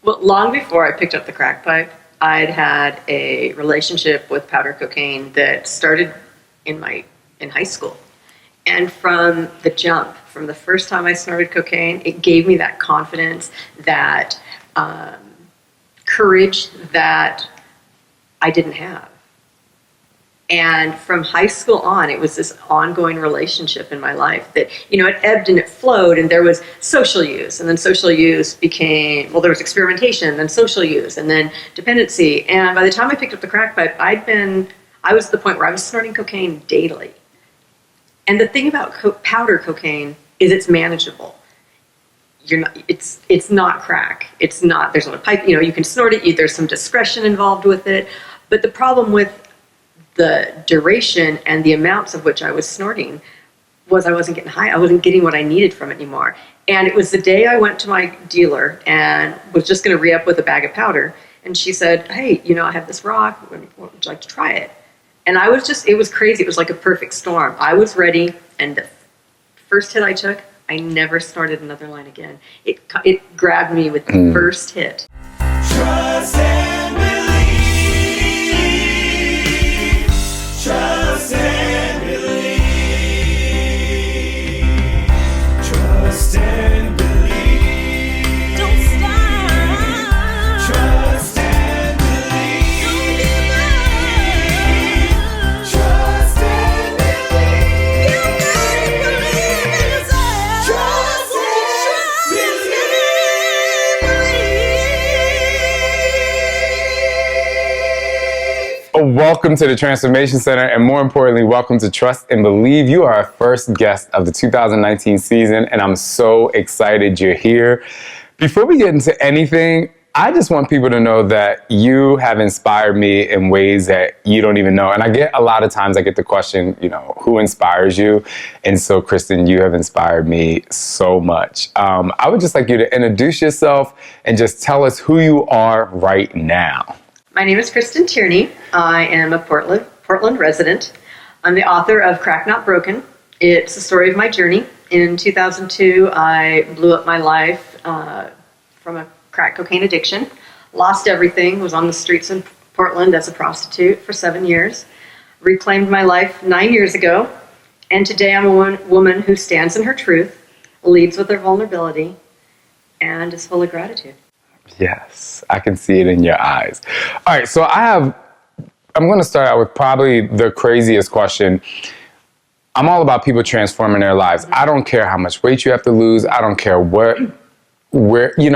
Well, long before I picked up the crack pipe, I'd had a relationship with powder cocaine that started in high school. And from the jump, from the first time I snorted cocaine, it gave me that confidence, that courage that I didn't have. And from high school on, it was this ongoing relationship in my life that, it ebbed and it flowed, and there was social use, and then social use became, there was experimentation, then social use, and then dependency. And by the time I picked up the crack pipe, I was at the point where I was snorting cocaine daily. And the thing about powder cocaine is it's manageable. It's not crack. It's not, there's not a pipe, you can snort it, there's some discretion involved with it. But the problem with the duration and the amounts of which I was snorting was I wasn't getting high. I wasn't getting what I needed from it anymore. And it was the day I went to my dealer and was just going to re-up with a bag of powder. And she said, hey, I have this rock. Would you like to try it? And it was crazy. It was like a perfect storm. I was ready. And the first hit I took, I never snorted another line again. It grabbed me with the first hit. Trust and believe. Trust and believe. Trust and believe. Don't stop. Trust and believe. Don't give up. Trust and believe. You gotta believe in yourself. Trust and believe. Welcome to the Transformation Center, and more importantly, welcome to Trust and Believe. You are our first guest of the 2019 season, and I'm so excited you're here. Before we get into anything, I just want people to know that you have inspired me in ways that you don't even know. And a lot of times I get the question, who inspires you? And so, Kristin, you have inspired me so much. I would just like you to introduce yourself and just tell us who you are right now. My name is Kristin Tierney. I am a Portland resident. I'm the author of Crack Not Broken. It's the story of my journey. In 2002, I blew up my life from a crack cocaine addiction. Lost everything, was on the streets in Portland as a prostitute for 7 years. Reclaimed my life 9 years ago. And today I'm a woman who stands in her truth, leads with her vulnerability, and is full of gratitude. Yes, I can see it in your eyes. All right, so I'm going to start out with probably the craziest question. I'm all about people transforming their lives. I don't care how much weight you have to lose. I don't care I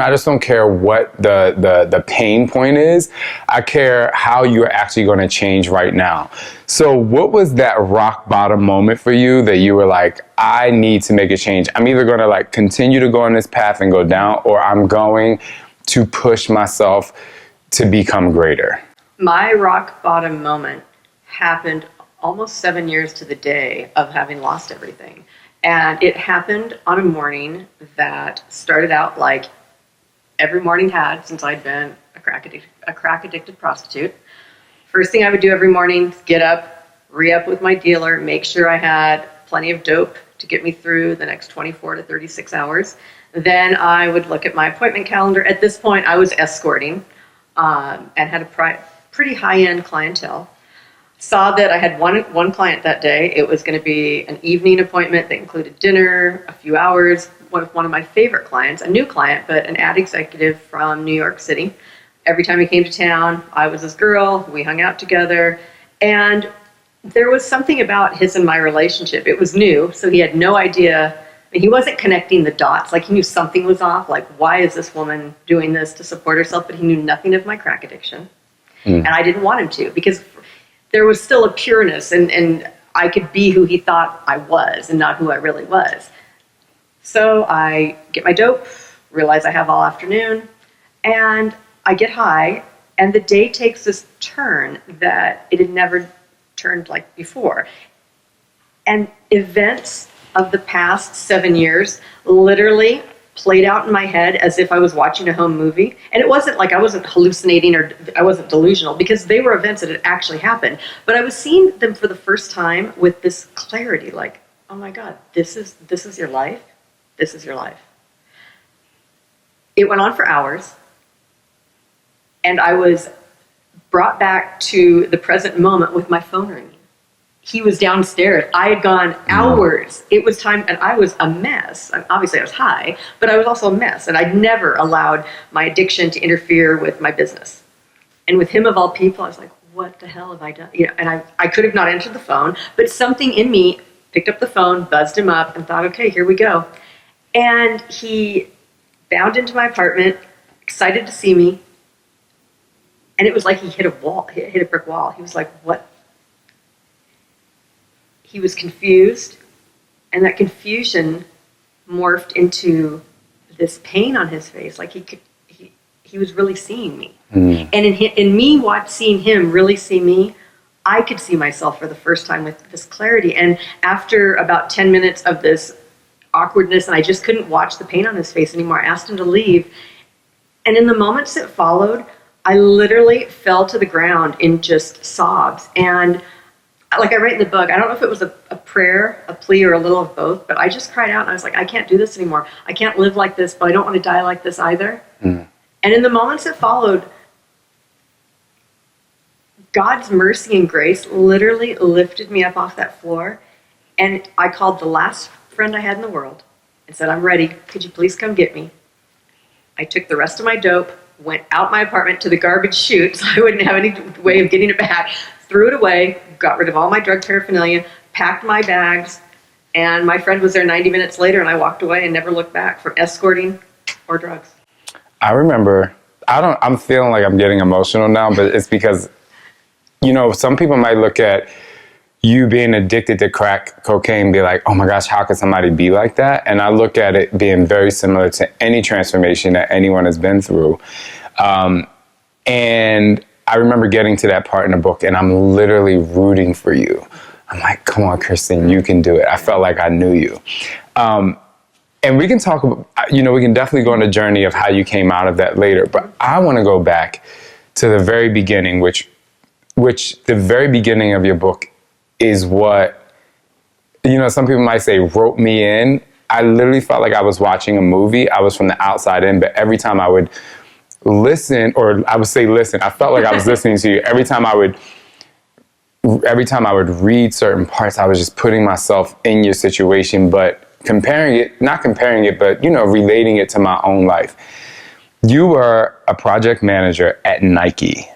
just don't care what the pain point is. I care how you're actually going to change right now. So what was that rock bottom moment for you that you were like, I need to make a change? I'm either going to continue to go on this path and go down, or I'm going to push myself to become greater. My rock bottom moment happened almost 7 years to the day of having lost everything. And it happened on a morning that started out like every morning had since I'd been a crack addicted prostitute. First thing I would do every morning, get up, re-up with my dealer, make sure I had plenty of dope to get me through the next 24 to 36 hours. Then I would look at my appointment calendar. At this point, I was escorting and had a pretty high-end clientele. Saw that I had one client that day. It was going to be an evening appointment that included dinner, a few hours, with one of my favorite clients, a new client, but an ad executive from New York City. Every time he came to town, I was his girl. We hung out together. And there was something about his and my relationship. It was new, so he had no idea. He wasn't connecting the dots. He knew something was off. Why is this woman doing this to support herself? But he knew nothing of my crack addiction. And I didn't want him to, because there was still a pureness, and I could be who he thought I was and not who I really was. So I get my dope, realize I have all afternoon, and I get high, and the day takes this turn that it had never turned like before. And events of the past 7 years literally played out in my head as if I was watching a home movie. And it wasn't like I wasn't hallucinating or I wasn't delusional, because they were events that had actually happened. But I was seeing them for the first time with this clarity, like, oh my God, this is your life? This is your life. It went on for hours. And I was brought back to the present moment with my phone ringing. He was downstairs. I had gone hours. It was time, and I was a mess. Obviously, I was high, but I was also a mess. And I'd never allowed my addiction to interfere with my business. And with him, of all people, I was like, what the hell have I done? You know, and I could have not answered the phone, but something in me picked up the phone, buzzed him up, and thought, okay, here we go. And he bounded into my apartment, excited to see me. And it was like he hit a wall, hit a brick wall. He was like, what? He was confused, and that confusion morphed into this pain on his face. Like he was really seeing me. And in me seeing him really see me, I could see myself for the first time with this clarity. And after about 10 minutes of this awkwardness, and I just couldn't watch the pain on his face anymore, I asked him to leave. And in the moments that followed, I literally fell to the ground in just sobs. And like I write in the book, I don't know if it was a prayer, a plea, or a little of both, but I just cried out and I was like, I can't do this anymore. I can't live like this, but I don't want to die like this either. And in the moments that followed, God's mercy and grace literally lifted me up off that floor. And I called the last friend I had in the world and said, I'm ready. Could you please come get me? I took the rest of my dope, went out my apartment to the garbage chute so I wouldn't have any way of getting it back, threw it away, got rid of all my drug paraphernalia, packed my bags, and my friend was there 90 minutes later, and I walked away and never looked back from escorting or drugs. I remember, I'm feeling like I'm getting emotional now, but it's because, you know, some people might look at you being addicted to crack cocaine and be like, oh my gosh, how could somebody be like that? And I look at it being very similar to any transformation that anyone has been through. And I remember getting to that part in the book and I'm literally rooting for you. I'm like, come on, Kristin, you can do it. I felt like I knew you. And we can talk about, you know, we can definitely go on a journey of how you came out of that later. But I want to go back to the very beginning, which the very beginning of your book is what, you know, some people might say wrote me in. I literally felt like I was watching a movie. I was from the outside in, but every time I would listen, or I would say listen, I felt like I was listening to you. Every time I would read certain parts, I was just putting myself in your situation, but not comparing it, but, you know, relating it to my own life. You were a project manager at Nike.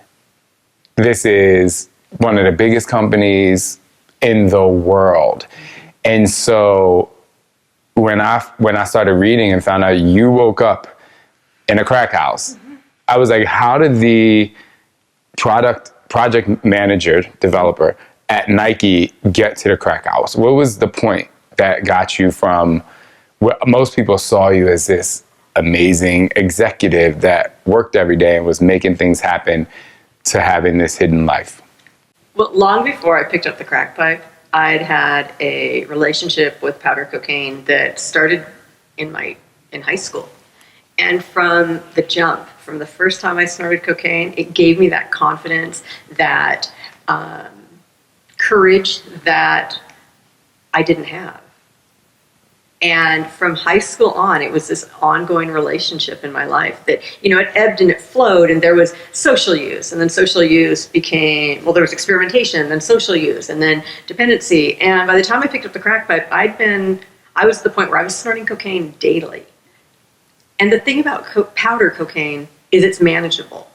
This is one of the biggest companies in the world. And so when I started reading and found out you woke up in a crack house, I was like, how did the project manager, developer at Nike get to the crack house? What was the point that got you from what most people saw you as this amazing executive that worked every day and was making things happen to having this hidden life? Well, long before I picked up the crack pipe, I'd had a relationship with powder cocaine that started in high school. And from the jump, from the first time I snorted cocaine, it gave me that confidence, that courage that I didn't have. And from high school on, it was this ongoing relationship in my life that, you know, it ebbed and it flowed, and there was social use, and then social use became, well, there was experimentation, then social use, and then dependency. And by the time I picked up the crack pipe, I was at the point where I was snorting cocaine daily. And the thing about powder cocaine is it's manageable.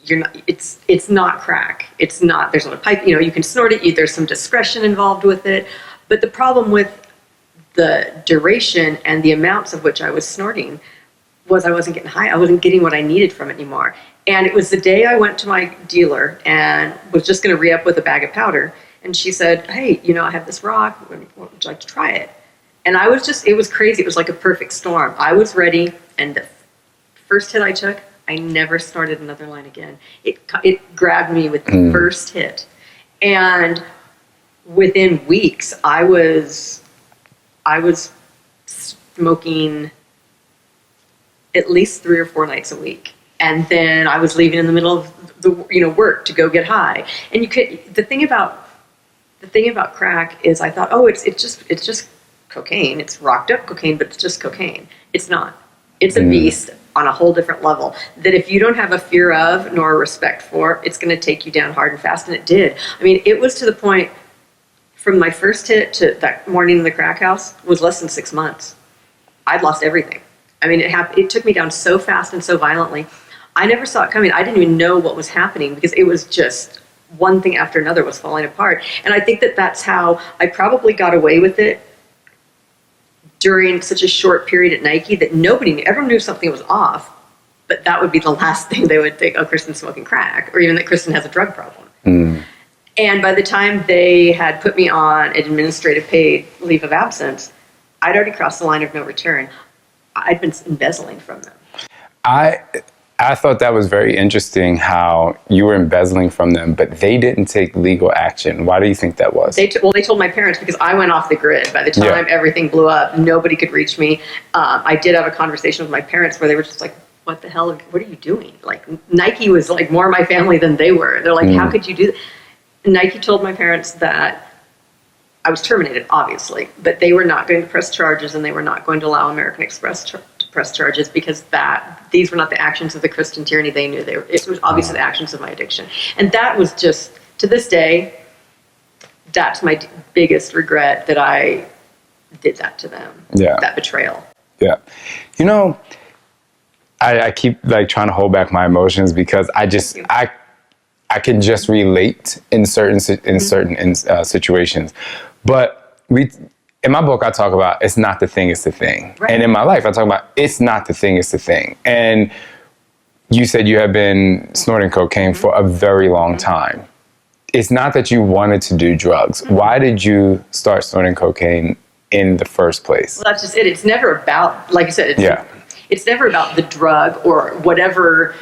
It's not crack. It's not, there's no pipe, you know, you can snort it, there's some discretion involved with it. But the problem with the duration and the amounts of which I was snorting was I wasn't getting high. I wasn't getting what I needed from it anymore. And it was the day I went to my dealer and was just going to re-up with a bag of powder. And she said, hey, you know, I have this rock. Would you like to try it? And I was just, it was crazy. It was like a perfect storm. I was ready. And the first hit I took, I never snorted another line again. It grabbed me with the first hit. And within weeks, I was smoking at least 3 or 4 nights a week. And then I was leaving in the middle of the, you know, work to go get high. And the thing about crack is I thought, oh, it's just cocaine. It's rocked up cocaine, but it's just cocaine. It's not. It's a beast on a whole different level that if you don't have a fear of nor a respect for, it's going to take you down hard and fast. And it did. I mean, it was to the point from my first hit to that morning in the crack house was less than 6 months. I'd lost everything. I mean, it took me down so fast and so violently. I never saw it coming. I didn't even know what was happening because it was just one thing after another was falling apart. And I think that that's how I probably got away with it during such a short period at Nike that nobody knew. Everyone knew something was off, but that would be the last thing they would think, oh, Kristin's smoking crack, or even that Kristin has a drug problem. Mm. And by the time they had put me on an administrative paid leave of absence, I'd already crossed the line of no return. I'd been embezzling from them. I thought that was very interesting how you were embezzling from them, but they didn't take legal action. Why do you think that was? They told my parents because I went off the grid. By the time everything blew up, nobody could reach me. I did have a conversation with my parents where they were just like, what the hell, what are you doing? Like, Nike was like more my family than they were. They're like, how could you do that? Nike told my parents that I was terminated, obviously, but they were not going to press charges and they were not going to allow American Express to press charges because these were not the actions of the Kristin Tierney they knew. It was obviously the actions of my addiction. And that was just, to this day, that's my biggest regret that I did that to them. Yeah. That betrayal. Yeah. You know, I keep like trying to hold back my emotions because I can just relate in certain situations. But in my book, I talk about it's not the thing, it's the thing. Right. And in my life, I talk about it's not the thing, it's the thing. And you said you have been snorting cocaine for a very long time. It's not that you wanted to do drugs. Why did you start snorting cocaine in the first place? Well, that's just it. It's never about, like you said, it's never about the drug or whatever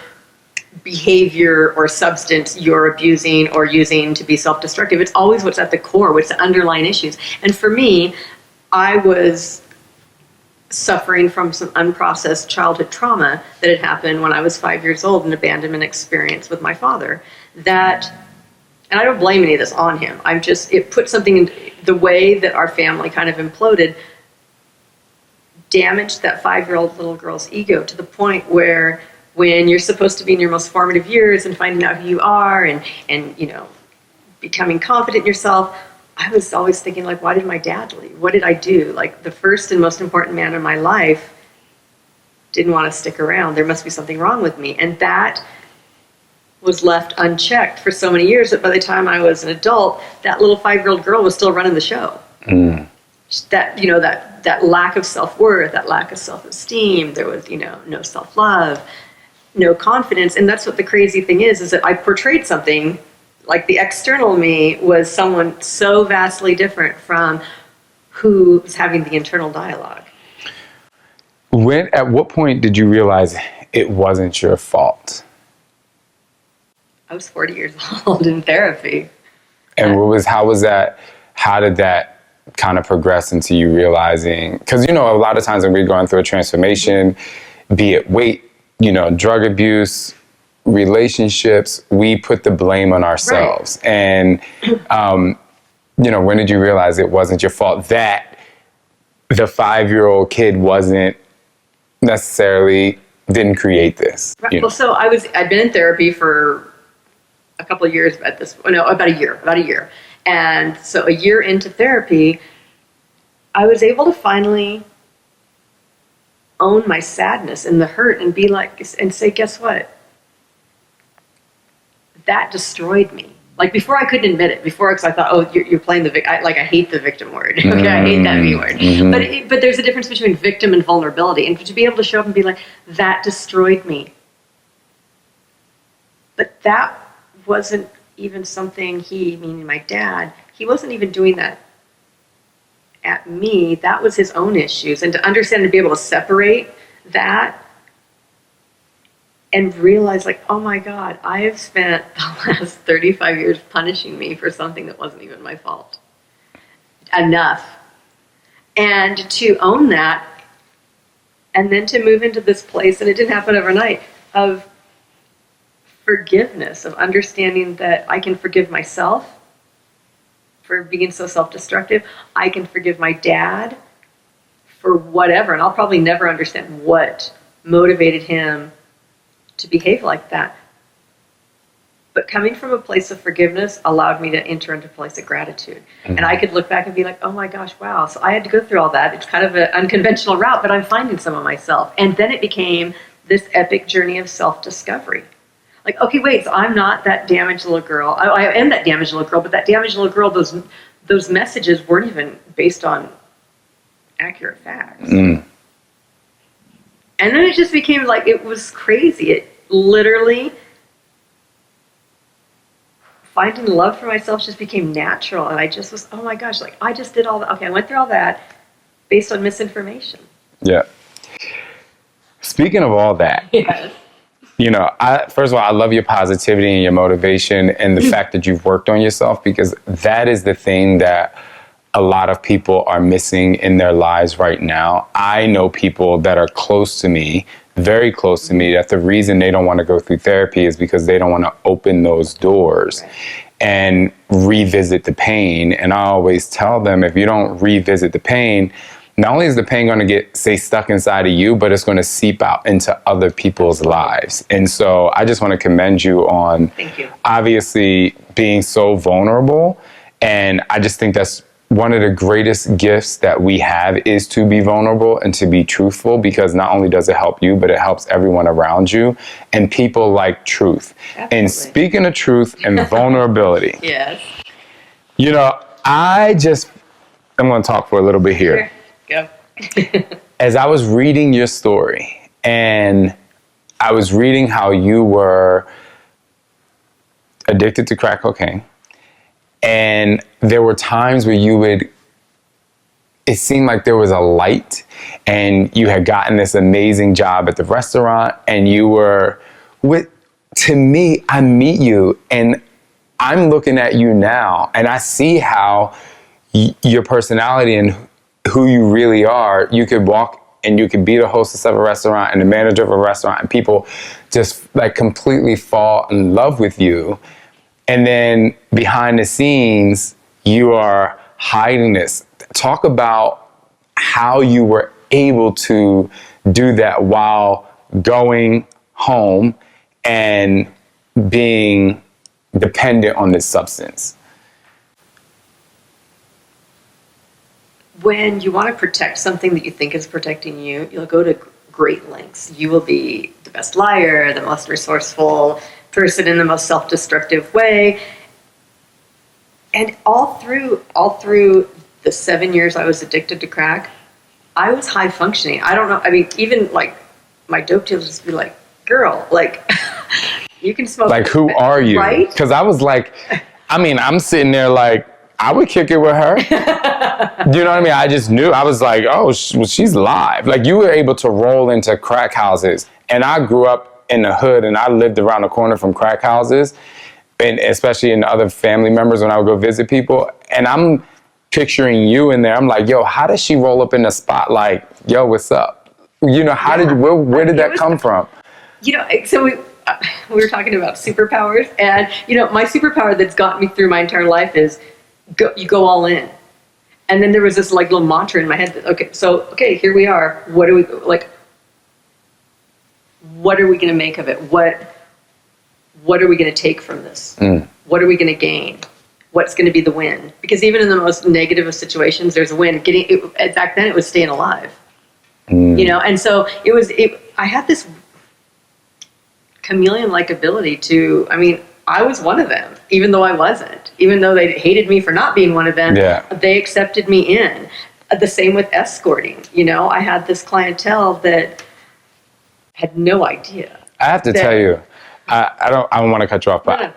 behavior or substance you're abusing or using to be self-destructive. It's always what's at the core, what's the underlying issues. And for me, I was suffering from some unprocessed childhood trauma that had happened when I was 5 years old, an abandonment experience with my father that, and I don't blame any of this on him. It put something in the way that our family kind of imploded, damaged that 5-year-old little girl's ego to the point where when you're supposed to be in your most formative years and finding out who you are and you know, becoming confident in yourself, I was always thinking, like, why did my dad leave? What did I do? Like, the first and most important man in my life didn't want to stick around. There must be something wrong with me. And that was left unchecked for so many years that by the time I was an adult, that little 5-year-old girl was still running the show. That, you know, that lack of self-worth, that lack of self-esteem, there was, you know, no self-love, no confidence. And that's what the crazy thing is that I portrayed something like the external me was someone so vastly different from who was having the internal dialogue. At what point did you realize it wasn't your fault? I was 40 years old in therapy. And how did that kind of progress into you realizing, because, you know, a lot of times when we're going through a transformation, be it weight, you know, drug abuse, relationships, we put the blame on ourselves. Right. And, you know, when did you realize it wasn't your fault that the 5-year-old kid didn't create this? Right. You know? Well, so I'd been in therapy for a couple of years about a year. And so a year into therapy, I was able to finally own my sadness and the hurt and be like, and say, guess what? That destroyed me. Like, before I couldn't admit it. Because I thought, oh, you're playing the victim. I hate the victim word. Okay, I hate that V word. Mm-hmm. But there's a difference between victim and vulnerability. And to be able to show up and be like, that destroyed me. But that wasn't even something meaning my dad, he wasn't even doing that at me. That was his own issues. And to understand and be able to separate that and realize, like, oh my God, I have spent the last 35 years punishing me for something that wasn't even my fault. Enough. And to own that, and then to move into this place, and it didn't happen overnight, of forgiveness, of understanding that I can forgive myself for being so self-destructive. I can forgive my dad for whatever, and I'll probably never understand what motivated him to behave like that. But coming from a place of forgiveness allowed me to enter into a place of gratitude. And I could look back and be like, oh my gosh, wow. So I had to go through all that. It's kind of an unconventional route, but I'm finding some of myself. And then it became this epic journey of self-discovery. Like, okay, wait, so I'm not that damaged little girl. I am that damaged little girl, but that damaged little girl, those messages weren't even based on accurate facts. And then it just became like, it was crazy. It literally, finding love for myself just became natural. And I just was, oh my gosh, like I just did all that. Okay, I went through all that based on misinformation. Yeah. Speaking of all that, Yes. you know, first of all, I love your positivity and your motivation and the fact that you've worked on yourself, because that is the thing that a lot of people are missing in their lives right now. I know people that are close to me, very close to me, that the reason they don't want to go through therapy is because they don't want to open those doors and revisit the pain. And I always tell them, if you don't revisit the pain, not only is the pain going to stay stuck inside of you, but it's going to seep out into other people's lives. And so I just want to commend you on obviously being so vulnerable. And I just think that's one of the greatest gifts that we have, is to be vulnerable and to be truthful, because not only does it help you, but it helps everyone around you. And people like truth. Absolutely. And speaking of truth and vulnerability, Yes. you know, I'm going to talk for a little bit here. Sure. Go. As I was reading your story, and I was reading how you were addicted to crack cocaine, and there were times where it seemed like there was a light, and you had gotten this amazing job at the restaurant, and to me, I meet you and I'm looking at you now, and I see how your personality and who you really are. You could walk and you could be the hostess of a restaurant and the manager of a restaurant, and people just like completely fall in love with you. And then behind the scenes, you are hiding this. Talk about how you were able to do that while going home and being dependent on this substance. When you want to protect something that you think is protecting you, you'll go to great lengths. You will be the best liar, the most resourceful person in the most self-destructive way. And all through the 7 years I was addicted to crack, I was high functioning. I don't know. I mean, even like my dope dealers just be like, girl, like you can smoke. Like, who are you? Right? Because I was like, I mean, I'm sitting there like, I would kick it with her. Do you know what I mean? I just knew. I was like, oh, she's live. Like, you were able to roll into crack houses. And I grew up in the hood, and I lived around the corner from crack houses, and especially in other family members when I would go visit people. And I'm picturing you in there. I'm like, yo, how does she roll up in the spot like, yo, what's up? You know, where did that come from? You know, so we were talking about superpowers, and you know, my superpower that's gotten me through my entire life is you go all in. And then there was this like little mantra in my head that, okay, here we are. What are we going to make of it? What are we going to take from this? What are we going to gain? What's going to be the win? Because even in the most negative of situations, there's a win. Back then, it was staying alive. You know, and so I had this chameleon-like ability to, I mean, I was one of them, even though I wasn't. Even though they hated me for not being one of them, they accepted me in. The same with escorting. You know, I had this clientele that had no idea. I have to tell you, I don't want to cut you off, but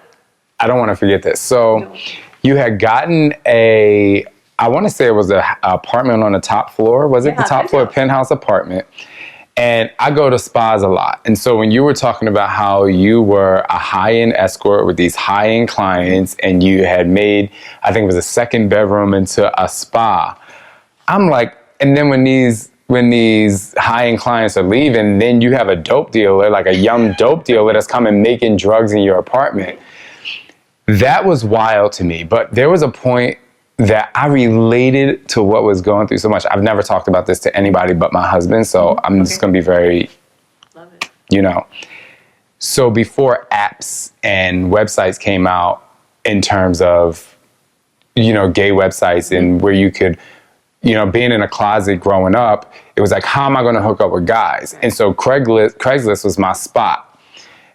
I don't want to forget this. So you had gotten I want to say it was an apartment on the top floor. Was it the top floor penthouse apartment? And I go to spas a lot. And so when you were talking about how you were a high-end escort with these high-end clients, and you had made, I think it was a second bedroom into a spa, I'm like, and then when these high-end clients are leaving, then you have a dope dealer, like a young dope dealer that's coming making drugs in your apartment. That was wild to me. But there was a point that I related to what was going through so much. I've never talked about this to anybody but my husband, so I'm just going to be very you know? So before apps and websites came out in terms of, you know, gay websites and where you could, you know, being in a closet growing up, it was like, how am I going to hook up with guys? And so Craigslist was my spot.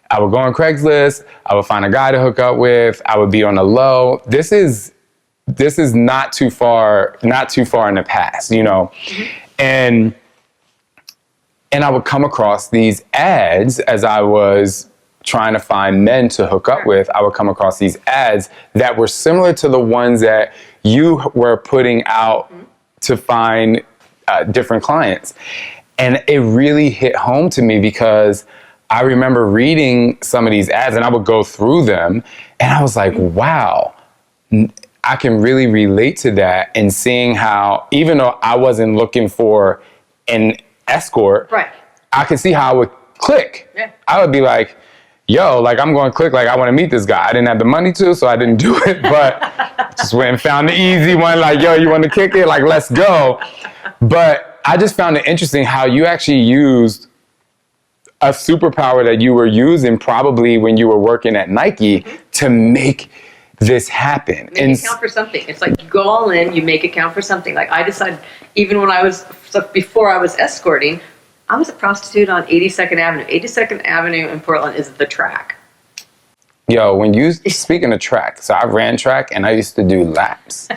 I would go on Craigslist. I would find a guy to hook up with. I would be on the low. This is not too far in the past, you know? And I would come across these ads as I was trying to find men to hook up with. I would come across these ads that were similar to the ones that you were putting out to find different clients. And it really hit home to me because I remember reading some of these ads and I would go through them and I was like, wow, I can really relate to that, and seeing how, even though I wasn't looking for an escort, Right. I could see how I would click. Yeah. I would be like, yo, like I'm going to click, like I want to meet this guy. I didn't have the money to, so I didn't do it, but just went and found the easy one, like, yo, you want to kick it? Like, let's go. But I just found it interesting how you actually used a superpower that you were using probably when you were working at Nike to make this happen. Make it count for something. It's like you go all in, you make it count for something. Like I decided, even when before I was escorting, I was a prostitute on 82nd Avenue. 82nd Avenue in Portland is the track. Yo, speaking of track, so I ran track and I used to do laps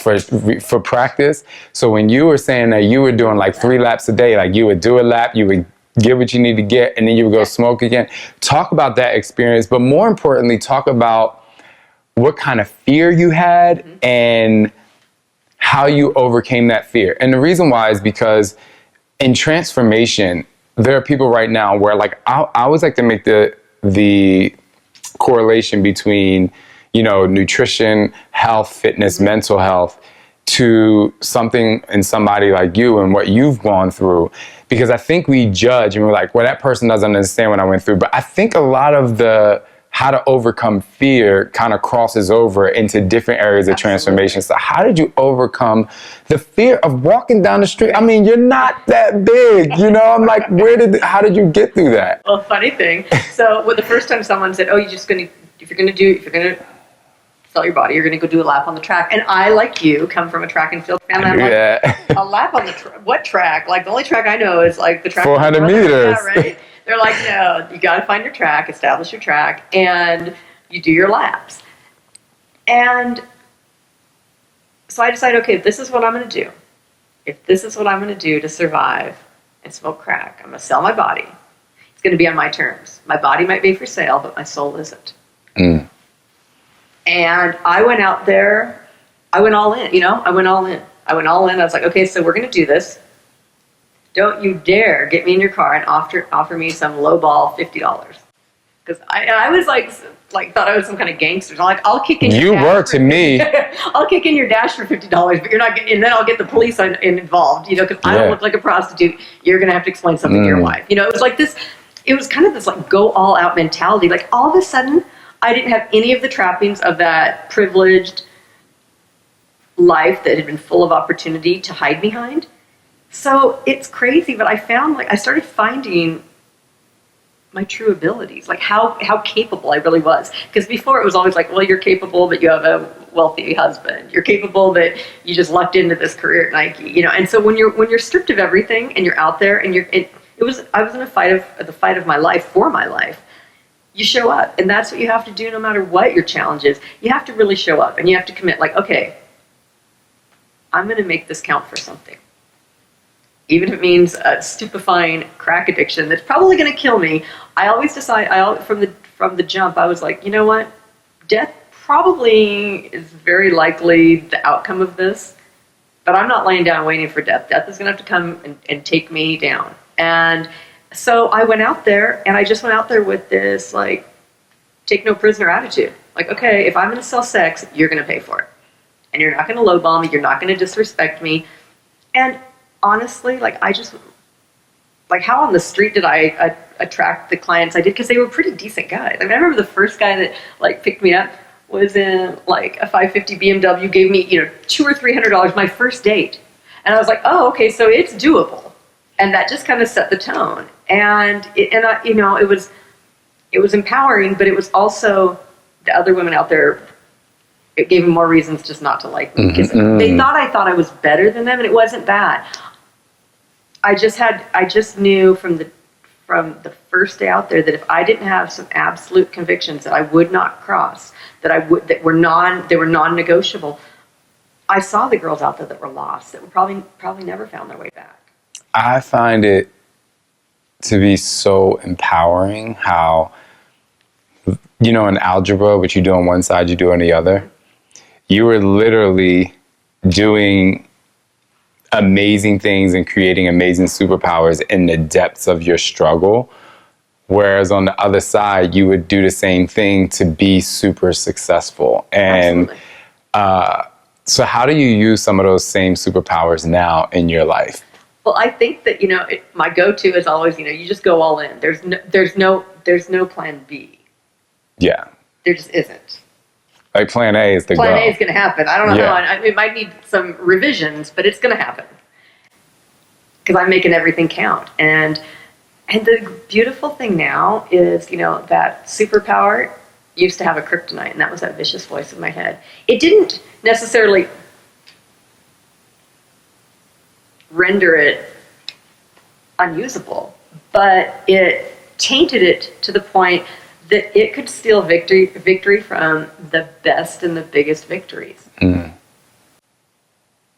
for practice. So when you were saying that you were doing like 3 laps a day, like you would do a lap, you would get what you need to get, and then you would go smoke again. Talk about that experience, but more importantly, talk about what kind of fear you had and how you overcame that fear. And the reason why is because in transformation, there are people right now where, like, I always like to make the correlation between, you know, nutrition, health, fitness, mental health to something in somebody like you and what you've gone through. Because I think we judge and we're like, well, that person doesn't understand what I went through. But I think a lot of the how to overcome fear kind of crosses over into different areas of transformation. So how did you overcome the fear of walking down the street? I mean, you're not that big, you know? I'm like, how did you get through that? Well, funny thing. So the first time someone said, oh, if you're going to sell your body, you're going to go do a lap on the track. And I, like you, come from a track and field family. I'm like, a lap on the what track? Like, the only track I know is like the track. 400 meters. Yeah, right? They're like, no, you got to find your track, establish your track, and you do your laps. And so I decided, okay, this is what I'm going to do. If this is what I'm going to do to survive and smoke crack, I'm going to sell my body. It's going to be on my terms. My body might be for sale, but my soul isn't. And I went out there, I went all in, I went all in. I was like, okay, so we're going to do this. Don't you dare get me in your car and offer me some lowball $50. Because I was like thought I was some kind of gangster. I'm like, I'll kick in your dash. You were to me. I'll kick in your dash for $50, but you're not getting, and then I'll get the police involved, because I don't look like a prostitute. You're going to have to explain something to your wife. It was like this, it was kind of this like go all out mentality. Like all of a sudden, I didn't have any of the trappings of that privileged life that had been full of opportunity to hide behind. So it's crazy, but I started finding my true abilities, like how capable I really was. Because before it was always like, well, you're capable, but you have a wealthy husband. You're capable, but you just lucked into this career at Nike, And so when you're stripped of everything and you're out there and I was in the fight of my life for my life. You show up, and that's what you have to do no matter what your challenge is. You have to really show up, and you have to commit, like, okay, I'm going to make this count for something. Even if it means a stupefying crack addiction that's probably going to kill me. I always decide, from the jump, I was like, you know what? Death probably is very likely the outcome of this, but I'm not laying down waiting for death. Death is going to have to come and take me down. And so I went out there, and I just went out there with this, like, take no prisoner attitude. Like, okay, if I'm going to sell sex, you're going to pay for it. And you're not going to lowball me. You're not going to disrespect me. And honestly, like, how on the street did I attract the clients I did? Because they were pretty decent guys. I mean, I remember the first guy that, like, picked me up was in, like, a 550 BMW, gave me, $200 or $300 my first date. And I was like, oh, okay, so it's doable. And that just kind of set the tone. And it was empowering, but it was also the other women out there. It gave them more reasons just not to like me because they thought I was better than them, and it wasn't that. I just knew from the first day out there that if I didn't have some absolute convictions that I would not cross, that were non-negotiable. I saw the girls out there that were lost, that were probably never found their way back. I find it to be so empowering how, in algebra, what you do on one side, you do on the other. You were literally doing amazing things and creating amazing superpowers in the depths of your struggle. Whereas on the other side, you would do the same thing to be super successful. And so how do you use some of those same superpowers now in your life? Well, I think that, my go-to is always, you just go all in. There's no plan B. Yeah. There just isn't. Like plan A is the Plan go. A is going to happen. I don't know how. It might need some revisions, but it's going to happen. Because I'm making everything count. And the beautiful thing now is, that superpower used to have a kryptonite, and that was that vicious voice in my head. It didn't necessarily render it unusable, but it tainted it to the point that it could steal victory from the best and the biggest victories.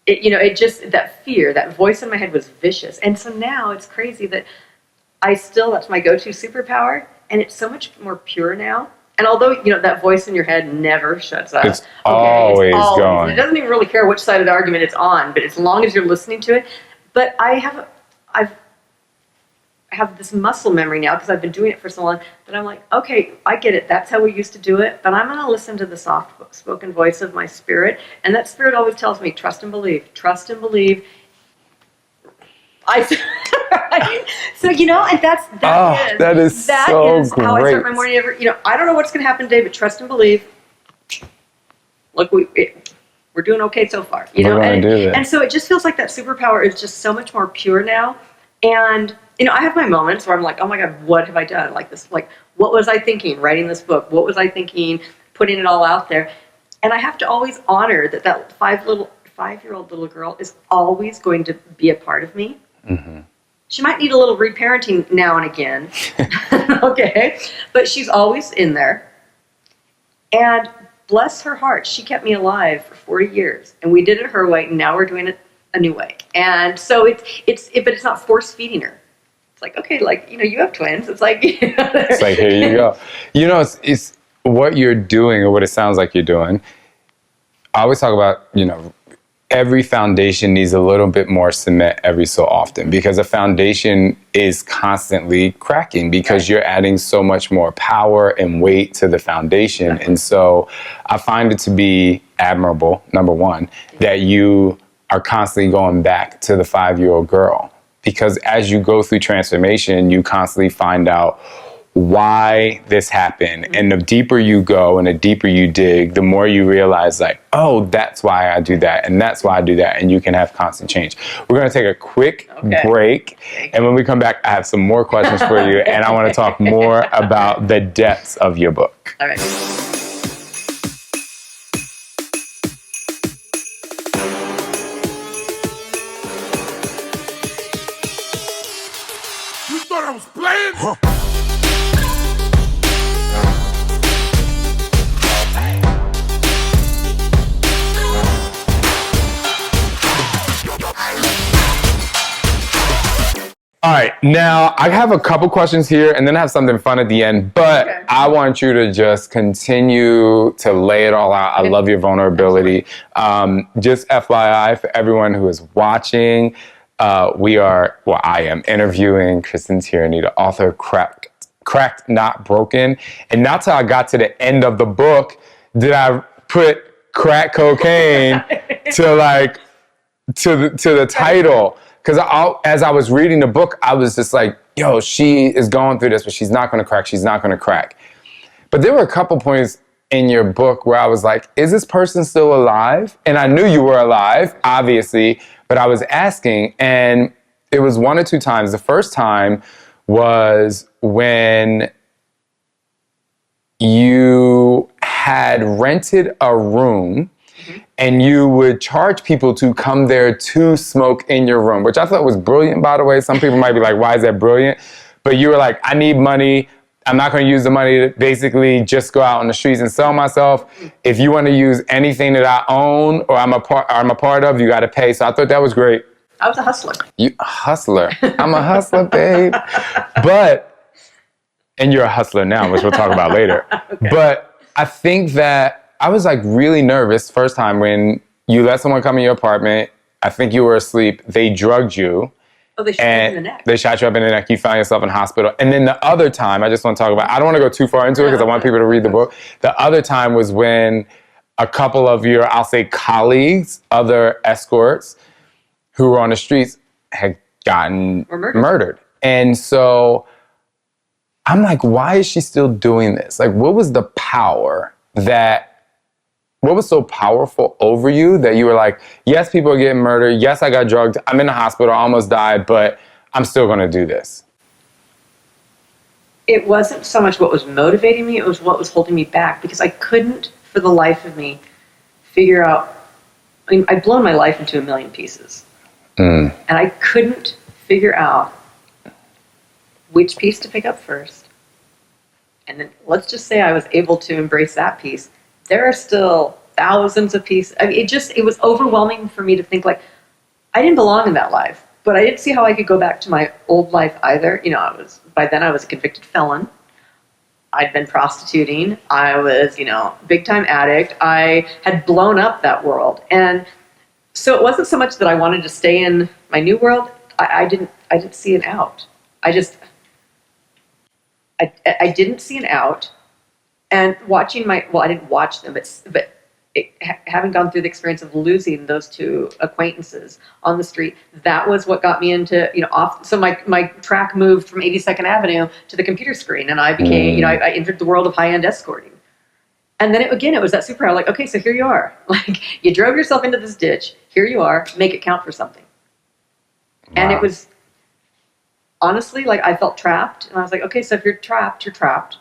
It just, that fear, that voice in my head was vicious. And so now it's crazy that that's my go-to superpower, and it's so much more pure now. And although, that voice in your head never shuts up. It's always going. It doesn't even really care which side of the argument it's on, but as long as you're listening to it. But I have this muscle memory now because I've been doing it for so long that I'm like, okay, I get it. That's how we used to do it. But I'm going to listen to the soft-spoken voice of my spirit. And that spirit always tells me, trust and believe. Trust and believe. So, and that is how I start my morning. I don't know what's going to happen today, but trust and believe. Look, we're doing okay so far. And so it just feels like that superpower is just so much more pure now. And, I have my moments where I'm like, oh my God, what have I done? Like this, like, what was I thinking writing this book? What was I thinking putting it all out there? And I have to always honor that 5-year-old little girl is always going to be a part of me. Mm-hmm. She might need a little reparenting now and again. Okay. But she's always in there. And bless her heart, she kept me alive for 40 years. And we did it her way, and now we're doing it a new way. And so but it's not force feeding her. It's like, okay, like, you have twins. It's like, it's like, here you go. It's what you're doing, or what it sounds like you're doing. I always talk about, every foundation needs a little bit more cement every so often, because a foundation is constantly cracking because you're adding so much more power and weight to the foundation. And so I find it to be admirable, number one, that you are constantly going back to the 5-year-old girl, because as you go through transformation, you constantly find out why this happened. And the deeper you go and the deeper you dig, the more you realize, like, oh, that's why I do that. And that's why I do that. And you can have constant change. We're going to take a quick break. And when we come back, I have some more questions for you. And I want to talk more about the depths of your book. All right. You thought I was playing? Huh. All right, now I have a couple questions here and then I have something fun at the end, but I want you to just continue to lay it all out. I love your vulnerability. Just FYI for everyone who is watching, I am interviewing Kristin Tierney, the author of Cracked, Not Broken. And not till I got to the end of the book did I put crack cocaine to the title. Because as I was reading the book, I was just like, yo, she is going through this, but she's not going to crack. She's not going to crack. But there were a couple points in your book where I was like, is this person still alive? And I knew you were alive, obviously, but I was asking, and it was 1 or 2 times. The first time was when you had rented a room and you would charge people to come there to smoke in your room, which I thought was brilliant, by the way. Some people might be like, why is that brilliant? But you were like, I need money. I'm not going to use the money to basically just go out on the streets and sell myself. If you want to use anything that I own or I'm a part of, you got to pay. So I thought that was great. I was a hustler. You a hustler. I'm a hustler, babe. And you're a hustler now, which we'll talk about later. Okay. But I think that I was like really nervous first time when you let someone come in your apartment. I think you were asleep. They drugged you. Oh, they shot you in the neck. They shot you up in the neck. You found yourself in hospital. And then the other time, I just want to talk about, I don't want to go too far into it because I want people to read the book. The other time was when a couple of your, I'll say colleagues, other escorts who were on the streets had gotten murdered. And so I'm like, why is she still doing this? Like, what was the power what was so powerful over you that you were like, yes, people are getting murdered. Yes, I got drugged. I'm in the hospital. I almost died, but I'm still going to do this. It wasn't so much what was motivating me. It was what was holding me back because I couldn't, for the life of me, figure out. I mean, I'd blown my life into a million pieces. And I couldn't figure out which piece to pick up first. And then let's just say I was able to embrace that piece. There are still thousands of pieces. I mean, it was overwhelming for me to think like, I didn't belong in that life, but I didn't see how I could go back to my old life either. You know, by then I was a convicted felon. I'd been prostituting. I was, big time addict. I had blown up that world. And so it wasn't so much that I wanted to stay in my new world. I didn't see an out. I didn't see an out. And watching I didn't watch them, but having gone through the experience of losing those two acquaintances on the street, that was what got me into, off. So my track moved from 82nd Avenue to the computer screen, and I became, I entered the world of high-end escorting. And then it was that superpower, like, okay, so here you are. Like, you drove yourself into this ditch. Here you are. Make it count for something. Wow. And it was, honestly, like, I felt trapped. And I was like, okay, so if you're trapped, you're trapped.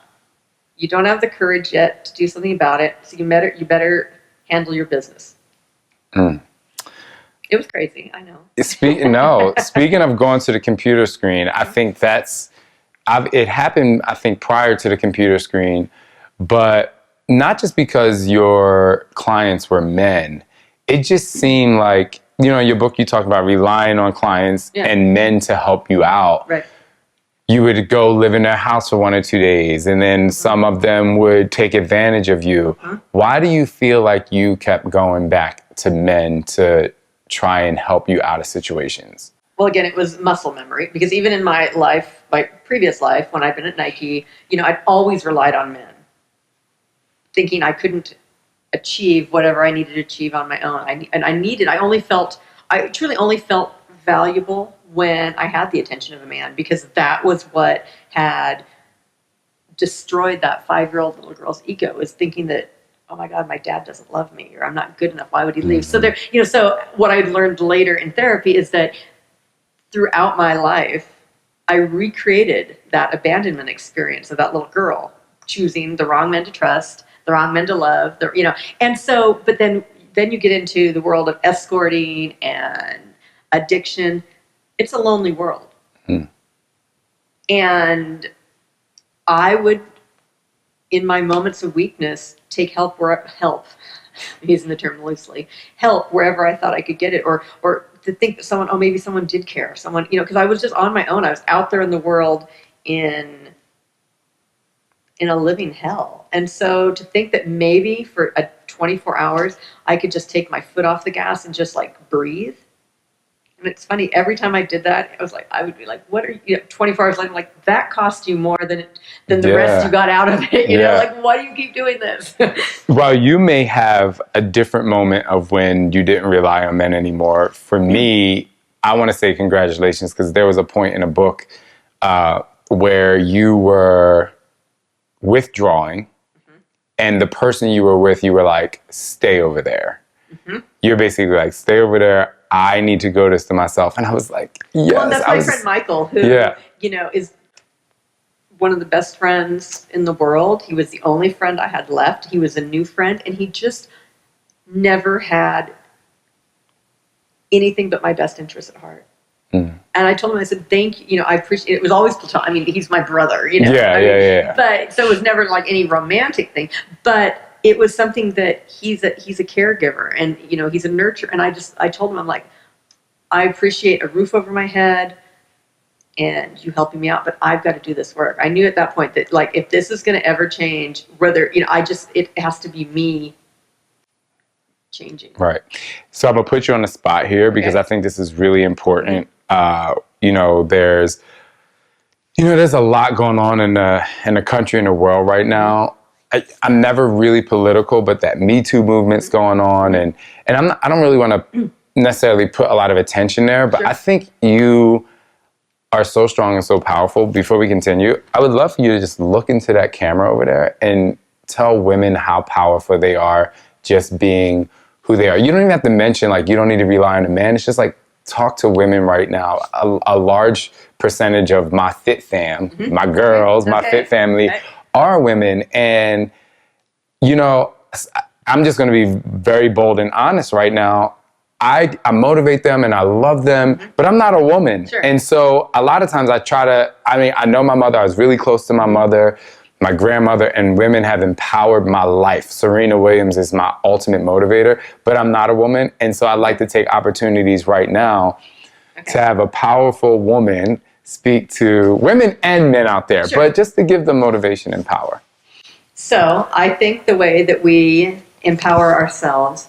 You don't have the courage yet to do something about it, so you better handle your business. It was crazy, I know. Speaking of going to the computer screen, I think it happened, I think, prior to the computer screen, but not just because your clients were men. It just seemed like, in your book you talk about relying on clients and men to help you out. Right. You would go live in their house for 1 or 2 days, and then some of them would take advantage of you. Why do you feel like you kept going back to men to try and help you out of situations? Well, again, it was muscle memory, because even in my previous life, when I've been at Nike, I'd always relied on men, thinking I couldn't achieve whatever I needed to achieve on my own. I truly only felt valuable when I had the attention of a man, because that was what had destroyed that 5-year-old little girl's ego, is thinking that, oh my God, my dad doesn't love me, or I'm not good enough. Why would he leave? So so what I learned later in therapy is that throughout my life, I recreated that abandonment experience of that little girl choosing the wrong men to trust, the wrong men to love, and so, but then you get into the world of escorting and addiction. It's a lonely world. And I would, in my moments of weakness, take help, I'm using the term loosely, help wherever I thought I could get it, or to think that maybe someone did care, because I was just on my own. I was out there in the world in a living hell. And so to think that maybe for 24 hours, I could just take my foot off the gas and just like breathe. And it's funny, every time I did that, I would be like, what are you, 24 hours later, I'm like, that cost you more than the rest you got out of it. You know, like, why do you keep doing this? Well, you may have a different moment of when you didn't rely on men anymore. For me, I want to say congratulations, because there was a point in a book where you were withdrawing, and the person you were with, you were like, stay over there. You're basically like, stay over there. I need to go this to myself. And I was like, yes. Well, that's my friend Michael, who, is one of the best friends in the world. He was the only friend I had left. He was a new friend, and he just never had anything but my best interest at heart. And I told him, I said, thank you. You know, I appreciate it. It was always platonic. I mean, he's my brother, you know. Yeah. But so it was never like any romantic thing. But it was something that he's a caregiver, and, you know, he's a nurturer. And I told him, I'm like, I appreciate a roof over my head and you helping me out, but I've got to do this work. I knew at that point that, like, if this is going to ever change, whether, you know, it has to be me changing. Right. So I'm going to put you on the spot here because I think this is really important. You know, there's a lot going on in the country and the world right now. I'm never really political, but that Me Too movement's going on, and I don't really want to necessarily put a lot of attention there, but I think you are so strong and so powerful. Before we continue, I would love for you to just look into that camera over there and tell women how powerful they are just being who they are. You don't even have to mention, like, you don't need to rely on a man. It's just like, talk to women right now. A large percentage of my fit fam, my girls, my fit family are women. And, you know, I'm just going to be very bold and honest right now. I motivate them and I love them, but I'm not a woman. And so a lot of times I know my mother, I was really close to my mother, my grandmother, and women have empowered my life. Serena Williams is my ultimate motivator, but I'm not a woman. And so I like to take opportunities right now to have a powerful woman speak to women and men out there, but just to give them motivation and power. So I think the way that we empower ourselves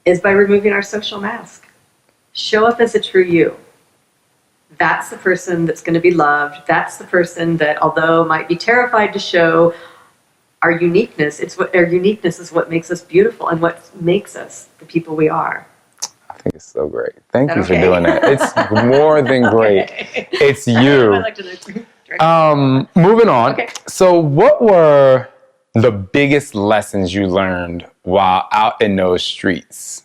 is by removing our social mask. Show up as a true you. That's the person that's going to be loved. That's the person that, although might be terrified to show our uniqueness, our uniqueness is what makes us beautiful and what makes us the people we are. I think it's so great. Thank you for doing that. It's more than great. It's you. Moving on. So what were the biggest lessons you learned while out in those streets?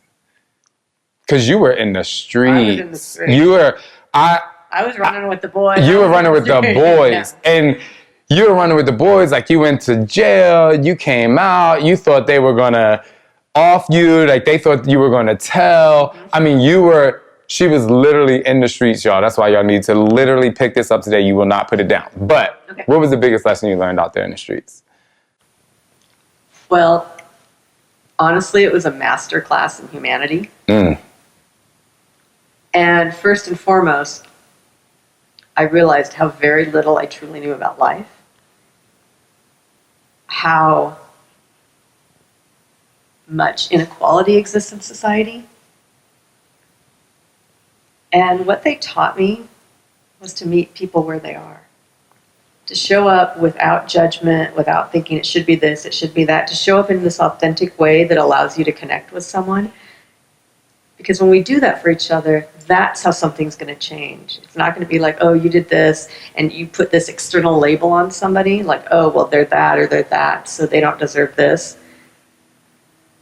Because you were in the streets. I was in the streets. I was running with the boys. You were running with the boys. And you were running with the boys like you went to jail, you came out, you thought they were going to off you, like they thought you were going to tell. I mean, she was literally in the streets, y'all. That's why y'all need to literally pick this up today. You will not put it down. But what was the biggest lesson you learned out there in the streets? Well, honestly, it was a master class in humanity. And first and foremost, I realized how very little I truly knew about life, how much inequality exists in society. And what they taught me was to meet people where they are, to show up without judgment, without thinking it should be this, it should be that, to show up in this authentic way that allows you to connect with someone. Because when we do that for each other, that's how something's going to change. It's not going to be like, oh, you did this, and you put this external label on somebody, like, oh, well, they're that or they're that, so they don't deserve this.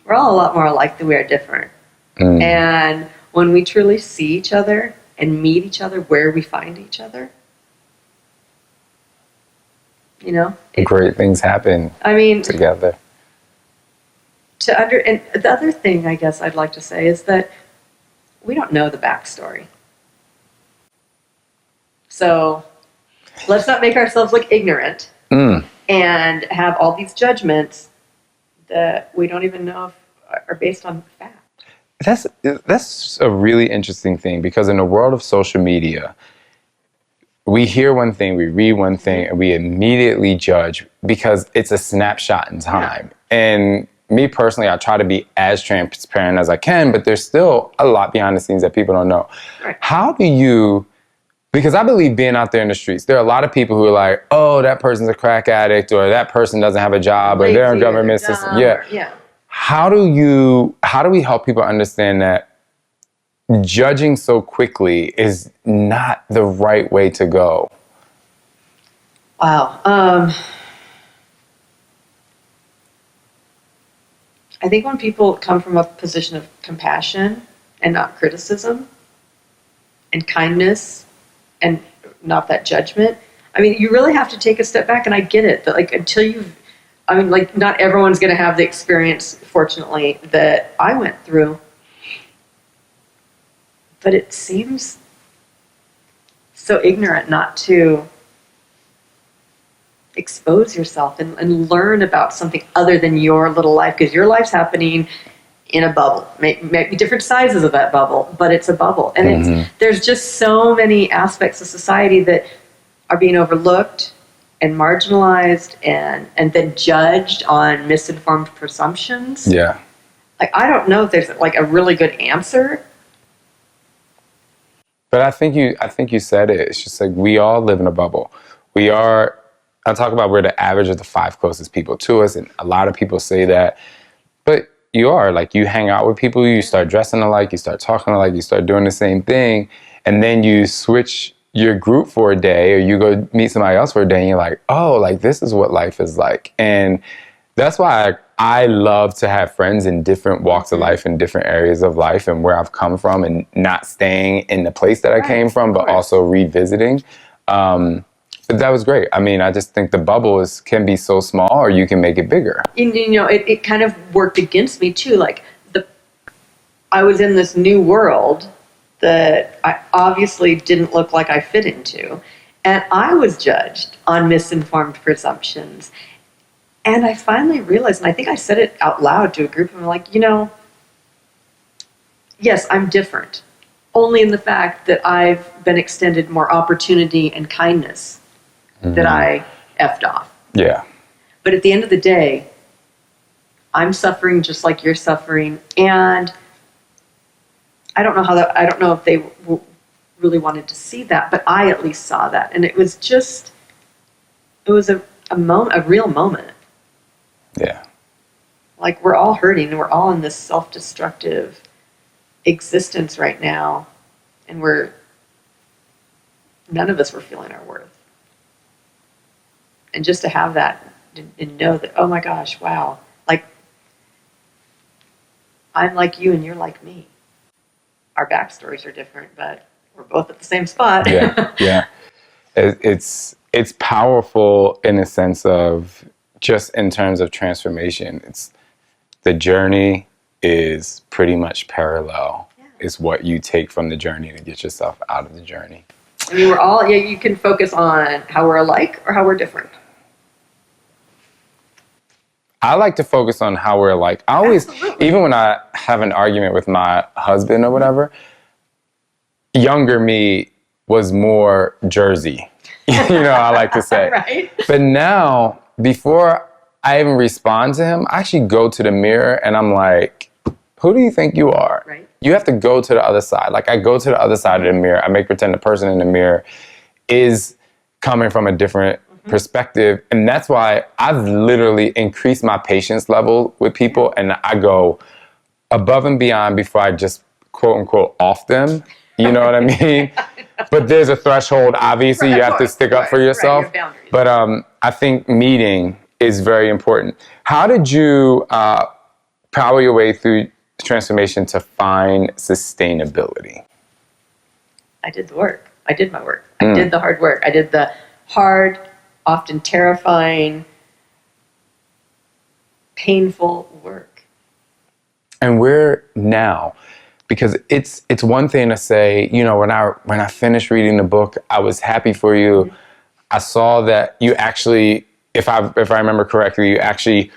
We're all a lot more alike than we are different. And when we truly see each other and meet each other where we find each other, you know, great things happen. Together. And the other thing I guess I'd like to say is that we don't know the backstory. So let's not make ourselves look ignorant and have all these judgments that we don't even know if are based on fact. That's a really interesting thing, because in the world of social media, we hear one thing, we read one thing, and we immediately judge because it's a snapshot in time. And me personally, I try to be as transparent as I can, but there's still a lot behind the scenes that people don't know. How do you, because I believe being out there in the streets, there are a lot of people who are like, oh, that person's a crack addict, or that person doesn't have a job, or they're in government system. How do we help people understand that judging so quickly is not the right way to go? Wow. I think when people come from a position of compassion and not criticism and kindness and not that judgment, I mean, you really have to take a step back, and I get it. But like until you've, I mean, like not everyone's going to have the experience, fortunately, that I went through. But it seems so ignorant not to expose yourself and learn about something other than your little life, because your life's happening in a bubble, maybe different sizes of that bubble, but it's a bubble. And there's just so many aspects of society that are being overlooked and marginalized and then judged on misinformed presumptions. Yeah. Like, I don't know if there's like a really good answer. But I think you said it. It's just like we all live in a bubble. We are, I talk about we're the average of the 5 closest people to us, and a lot of people say that. But you are, like, you hang out with people, you start dressing alike, you start talking alike, you start doing the same thing, and then you switch your group for a day, or you go meet somebody else for a day, and you're like, oh, like, this is what life is like. And that's why I love to have friends in different walks of life, in different areas of life, and where I've come from, and not staying in the place that I came from, but also revisiting. But that was great. I mean, I just think the bubble can be so small, or you can make it bigger. And, you know, it kind of worked against me too. Like I was in this new world that I obviously didn't look like I fit into, and I was judged on misinformed presumptions. And I finally realized, and I think I said it out loud to a group, and I'm like, you know, yes, I'm different, only in the fact that I've been extended more opportunity and kindness that I effed off. Yeah. But at the end of the day, I'm suffering just like you're suffering, and I don't know if they really wanted to see that, but I at least saw that, and it was a moment, a real moment. Yeah. Like, we're all hurting, and we're all in this self-destructive existence right now, and none of us were feeling our worth. And just to have that and know that, oh my gosh, wow, like, I'm like you and you're like me. Our backstories are different, but we're both at the same spot. Yeah. It's powerful in a sense of, just in terms of transformation. It's the journey is pretty much parallel. Is what you take from the journey to get yourself out of the journey. I mean, you can focus on how we're alike or how we're different. I like to focus on how we're alike. I always, even when I have an argument with my husband or whatever, younger me was more Jersey. You know, I like to say. Right. But now, before I even respond to him, I actually go to the mirror and I'm like, who do you think you are? Right. You have to go to the other side. Like, I go to the other side of the mirror. I make pretend the person in the mirror is coming from a different perspective. And that's why I've literally increased my patience level with people. And I go above and beyond before I just quote unquote off them. You know what I mean? But there's a threshold. Obviously, you have to stick up for yourself. But I think meeting is very important. How did you power your way through transformation to find sustainability? I did the work. I did my work. I did the hard work. I did the hard, often terrifying, painful work. And where now? Because it's one thing to say, you know, when I finished reading the book, I was happy for you. I saw that you actually, if I remember correctly, you actually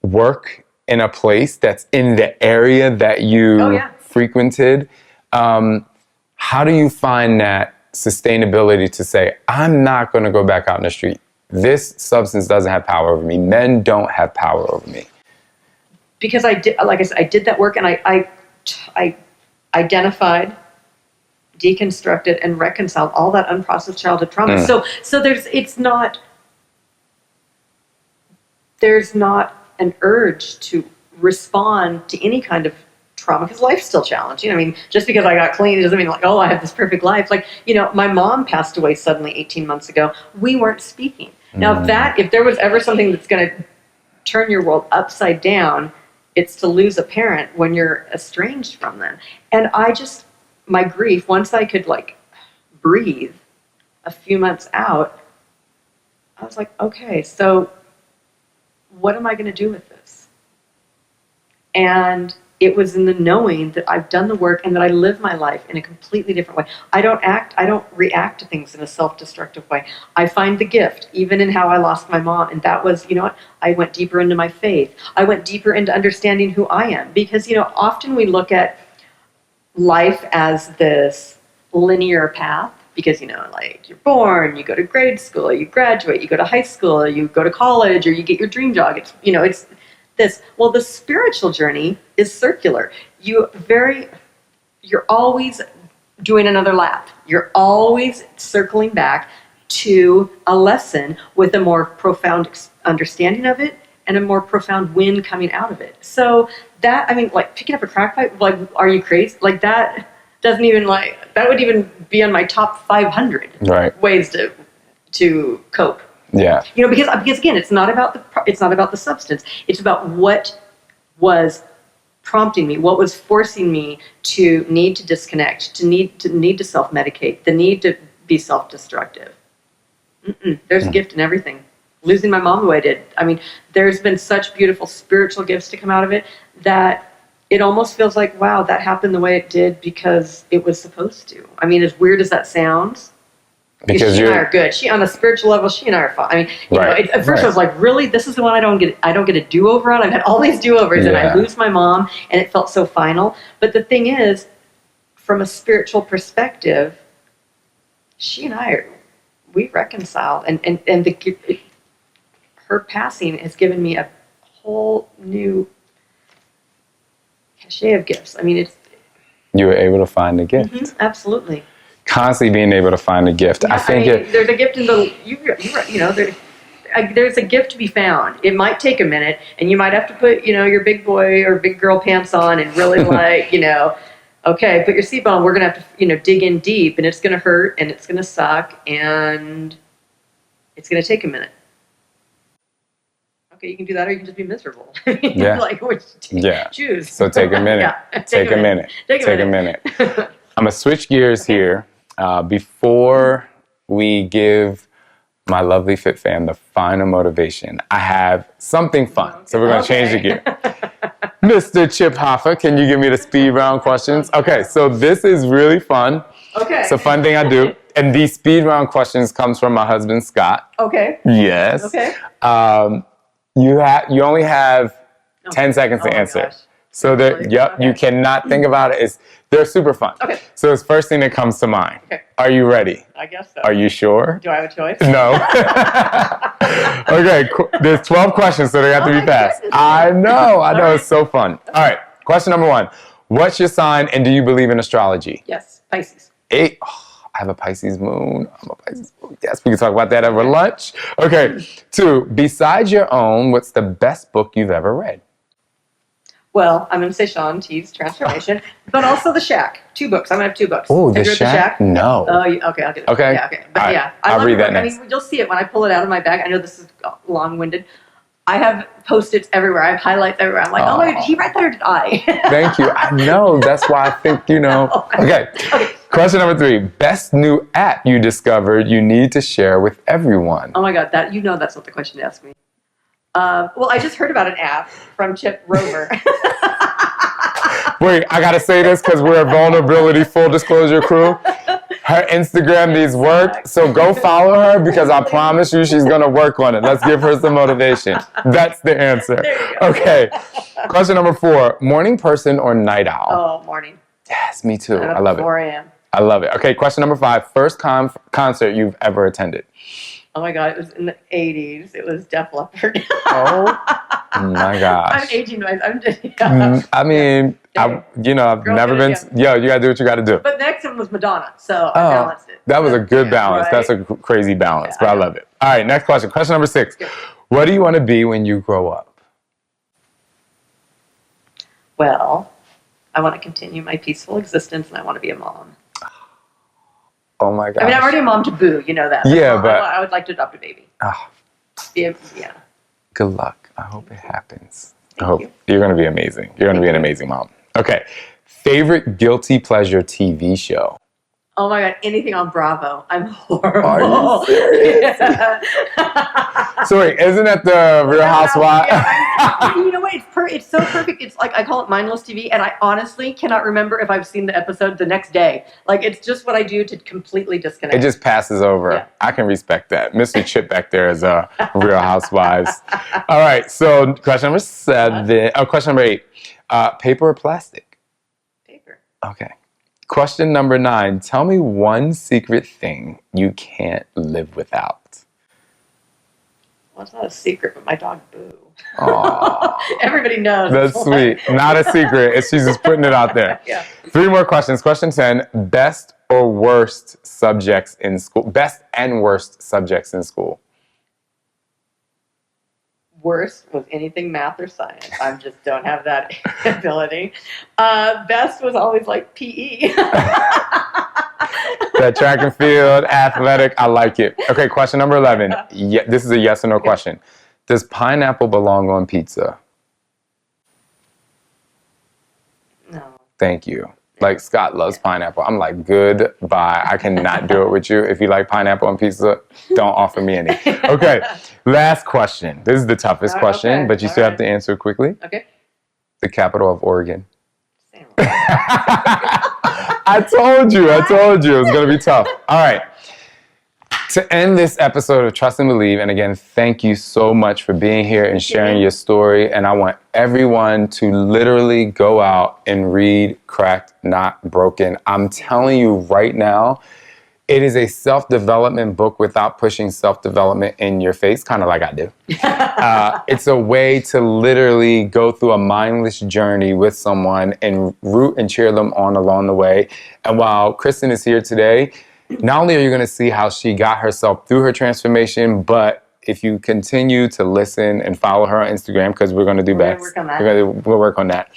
work in a place that's in the area that you frequented. How do you find that sustainability to say, I'm not going to go back out in the street? This substance doesn't have power over me. Men don't have power over me. Because I did, like I said, I did that work, and I identified, deconstructed, and reconciled all that unprocessed childhood trauma. So there's not an urge to respond to any kind of trauma, because life's still challenging. I mean, just because I got clean doesn't mean like, oh, I have this perfect life. Like, you know, my mom passed away suddenly 18 months ago. We weren't speaking. Now if there was ever something that's going to turn your world upside down, it's to lose a parent when you're estranged from them. And my grief, once I could like breathe, a few months out, I was like, okay, so what am I going to do with this? And it was in the knowing that I've done the work and that I live my life in a completely different way. I don't react to things in a self-destructive way. I find the gift, even in how I lost my mom. And that was, you know what? I went deeper into my faith. I went deeper into understanding who I am. Because, you know, often we look at life as this linear path. Because, you know, like you're born, you go to grade school, you graduate, you go to high school, you go to college, or you get your dream job. It's, you know, it's this. Well, the spiritual journey is circular. You're always doing another lap. You're always circling back to a lesson with a more profound understanding of it and a more profound win coming out of it. So that, I mean, like picking up a crack pipe, like, are you crazy? Like that doesn't even that would even be on my top 500 ways to cope. Yeah. You know, because again, it's not about the substance. It's about what was prompting me, what was forcing me to need to disconnect, to need to self-medicate, the need to be self-destructive. There's a gift in everything. Losing my mom the way I did. I mean, there's been such beautiful spiritual gifts to come out of it that it almost feels like, wow, that happened the way it did because it was supposed to. I mean, as weird as that sounds, because she and I are good. She, on a spiritual level, she and I are fine. I mean, you know, at first I was like, really, this is the one I don't get a do-over on. I've had all these do-overs, and I lose my mom, and it felt so final. But the thing is, from a spiritual perspective, she and we reconciled, and her passing has given me a whole new cachet of gifts. I mean, you were able to find a gift. Absolutely. Constantly being able to find a gift. Yeah, I think there's a gift in there's a gift to be found. It might take a minute, and you might have to put, you know, your big boy or big girl pants on and really like, you know, okay, put your seatbelt on. We're gonna have to, you know, dig in deep, and it's gonna hurt, and it's gonna suck, and it's gonna take a minute. Okay, you can do that, or you can just be miserable. Yeah. Like, choose. So take a minute. Take a minute. Take a minute. I'm gonna switch gears here. Before we give my lovely Fit fam the final motivation, I have something fun. Okay. So we're gonna change the gear. Mr. Chip Hoffa, can you give me the speed round questions? Okay, so this is really fun. Okay. It's a fun thing I do. And these speed round questions comes from my husband, Scott. Okay. Yes. Okay. You only have 10 seconds to answer. Gosh. So you cannot think about it. They're super fun. Okay. So it's first thing that comes to mind. Okay. Are you ready? I guess so. Are you sure? Do I have a choice? No. Okay. There's 12 questions, so they have to be fast. I know. It's so fun. All right. Question number 1. What's your sign, and do you believe in astrology? Yes. Pisces. 8. I have a Pisces moon. I'm a Pisces moon. Yes, we can talk about that over lunch. Okay. 2. Besides your own, what's the best book you've ever read? Well, I'm going to say Shaun T's Transformation, but also The Shack. 2 books. I'm going to have 2 books. Oh, The Shack? No. Oh, okay, I'll get it. Okay. Yeah, okay. But yeah, I'll read that next. I mean, you'll see it when I pull it out of my bag. I know this is long-winded. I have Post-its everywhere. I have highlights everywhere. I'm like, oh my God, did he write that or did I? Thank you. I know. That's why I think, you know. Okay. Question number 3. Best new app you discovered you need to share with everyone. Oh my God, that's not the question to ask me. Well, I just heard about an app from Chip Rover. Wait, I gotta say this because we're a vulnerability full disclosure crew. Her Instagram needs work, so go follow her because I promise you she's gonna work on it. Let's give her some motivation. That's the answer. Okay. Question number 4. Morning person or night owl? Oh, morning. Yes, me too. I love it. 4 a.m. I love it. Okay, question number 5. First concert you've ever attended? Oh my God, it was in the 80s. It was Def Leppard. Oh my gosh. I'm aging. I'm just, yeah. I mean, I've never been, you gotta do what you gotta do. But the next one was Madonna, so I balanced it. That was a good balance. Right? That's a crazy balance, but I love it. All right, next question. Question number 6. What do you want to be when you grow up? Well, I want to continue my peaceful existence, and I want to be a mom. Oh my gosh. I mean, I'm already a mom to Boo, you know that. Yeah, but I would like to adopt a baby. Yeah. Good luck. I hope it happens. You're going to be amazing. You're going to be an amazing mom. Okay. Favorite guilty pleasure TV show? Oh my God, anything on Bravo. I'm horrible. Are you serious? Yeah. So wait, isn't that the Real Housewives? Yeah, you know what? It's so perfect. It's like I call it mindless TV, and I honestly cannot remember if I've seen the episode the next day. Like it's just what I do to completely disconnect. It just passes over. Yeah. I can respect that. Mr. Chip back there is a Real Housewives. All right, so question number 7. Oh, question number 8. Paper or plastic? Paper. Okay. Question number 9. Tell me one secret thing you can't live without. Well, it's not a secret, but my dog Boo. Aww. Everybody knows. That's sweet. Not a secret. She's just putting it out there. Yeah. 3 more questions. Question 10. Best or worst subjects in school? Best and worst subjects in school. Worst was anything math or science. I just don't have that ability. Best was always like PE. That track and field, athletic, I like it. Okay, question number 11. Yeah, this is a yes or no question. Does pineapple belong on pizza? No. Thank you. Like, Scott loves pineapple. I'm like, goodbye. I cannot do it with you. If you like pineapple on pizza, don't offer me any. Okay, last question. This is the toughest question, okay. but you still have to answer it quickly. Okay. The capital of Oregon. Same. I told you it was going to be tough. All right. To end this episode of Trust and Believe, and again, thank you so much for being here and sharing your story. And I want everyone to literally go out and read Cracked, Not Broken. I'm telling you right now, it is a self-development book without pushing self-development in your face, kind of like I do. It's a way to literally go through a mindless journey with someone and root and cheer them on along the way. And while Kristin is here today, not only are you going to see how she got herself through her transformation, but if you continue to listen and follow her on Instagram, because we're going to do that. We'll work on that.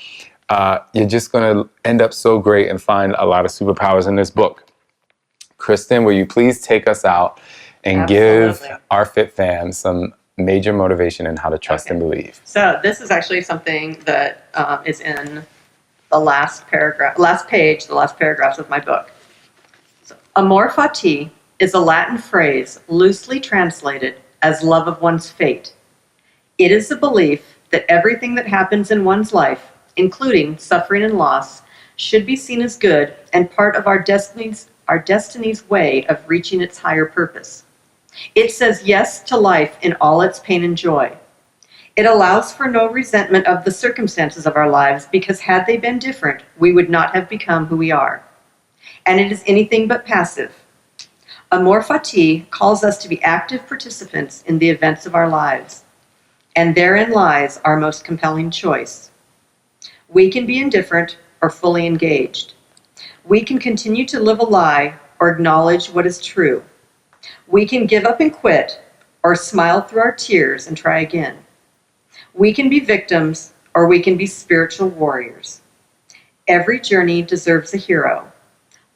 You're just going to end up so great and find a lot of superpowers in this book. Kristin, will you please take us out and give our Fit fam some major motivation in how to trust and believe? So this is actually something that is in the last paragraphs of my book. So, amor fati is a Latin phrase loosely translated as love of one's fate. It is the belief that everything that happens in one's life, including suffering and loss, should be seen as good and part of our destiny's way of reaching its higher purpose. It says yes to life in all its pain and joy. It allows for no resentment of the circumstances of our lives because had they been different, we would not have become who we are. And it is anything but passive. Amor fati calls us to be active participants in the events of our lives. And therein lies our most compelling choice. We can be indifferent or fully engaged. We can continue to live a lie or acknowledge what is true. We can give up and quit or smile through our tears and try again. We can be victims or we can be spiritual warriors. Every journey deserves a hero.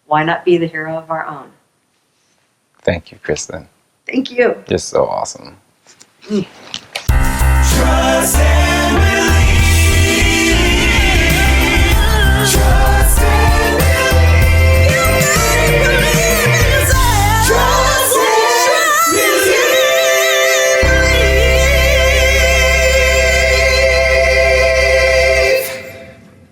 Why not be the hero of our own? Thank you, Kristin. Thank you. You're so awesome. Trust and